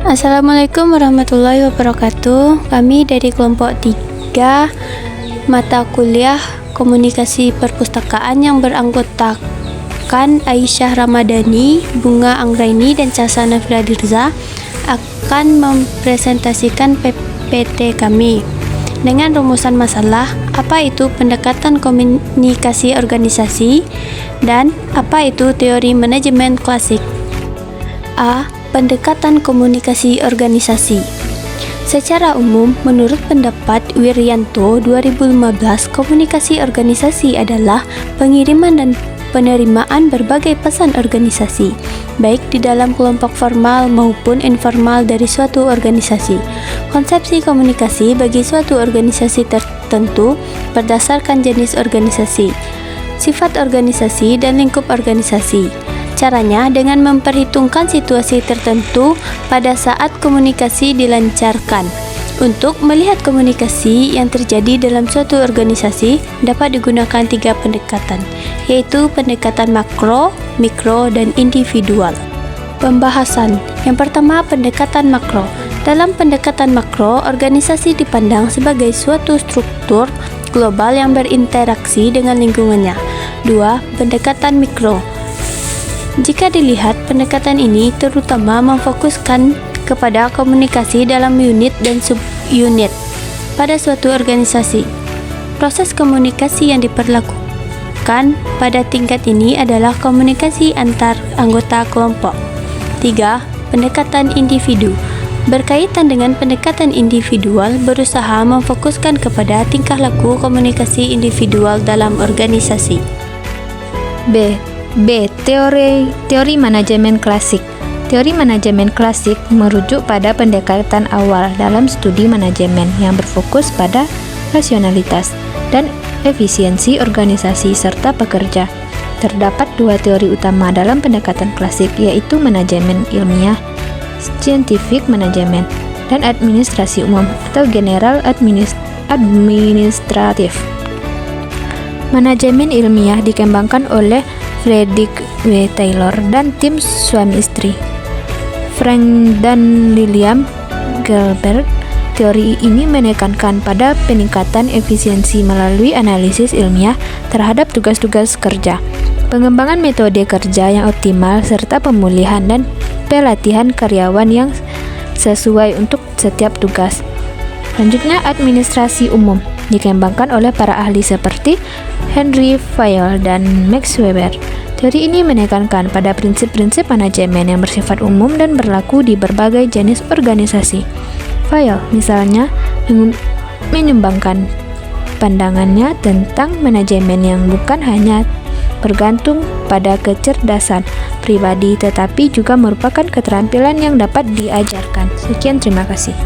Assalamualaikum warahmatullahi wabarakatuh. Kami dari kelompok 3 mata kuliah komunikasi perpustakaan yang beranggotakan Aisyah Ramadhani, Bunga Anggraini, dan Casana Firdairza akan mempresentasikan PPT kami dengan rumusan masalah apa itu pendekatan komunikasi organisasi dan apa itu teori manajemen klasik. A. Pendekatan komunikasi organisasi. Secara umum, menurut pendapat Wiryanto 2015, komunikasi organisasi adalah pengiriman dan penerimaan berbagai pesan organisasi, baik di dalam kelompok formal maupun informal dari suatu organisasi. Konsepsi komunikasi bagi suatu organisasi tertentu berdasarkan jenis organisasi, sifat organisasi, dan lingkup organisasi. Caranya dengan memperhitungkan situasi tertentu pada saat komunikasi dilancarkan. Untuk melihat komunikasi yang terjadi dalam suatu organisasi dapat digunakan 3 pendekatan, yaitu pendekatan makro, mikro, dan individual. Pembahasan. Yang pertama, pendekatan makro. Dalam pendekatan makro, organisasi dipandang sebagai suatu struktur global yang berinteraksi dengan lingkungannya. 2. Pendekatan mikro. Jika dilihat, pendekatan ini terutama memfokuskan kepada komunikasi dalam unit dan subunit pada suatu organisasi. Proses komunikasi yang diperlakukan pada tingkat ini adalah komunikasi antar anggota kelompok. 3. Pendekatan individu. Berkaitan dengan pendekatan individual, berusaha memfokuskan kepada tingkah laku komunikasi individual dalam organisasi. B. Teori manajemen klasik. Teori manajemen klasik merujuk pada pendekatan awal dalam studi manajemen yang berfokus pada rasionalitas dan efisiensi organisasi serta pekerja. Terdapat 2 teori utama dalam pendekatan klasik, yaitu manajemen ilmiah, scientific management, dan administrasi umum atau general administratif. Manajemen ilmiah dikembangkan oleh Frederick W. Taylor dan tim suami istri, Frank dan William Gilbert. Teori ini menekankan pada peningkatan efisiensi melalui analisis ilmiah terhadap tugas-tugas kerja, pengembangan metode kerja yang optimal, serta pemulihan dan pelatihan karyawan yang sesuai untuk setiap tugas. Selanjutnya, administrasi umum dikembangkan oleh para ahli seperti Henry Fayol dan Max Weber. Teori ini menekankan pada prinsip-prinsip manajemen yang bersifat umum dan berlaku di berbagai jenis organisasi. Fayol, misalnya, menyumbangkan pandangannya tentang manajemen yang bukan hanya bergantung pada kecerdasan pribadi, tetapi juga merupakan keterampilan yang dapat diajarkan. Sekian, terima kasih.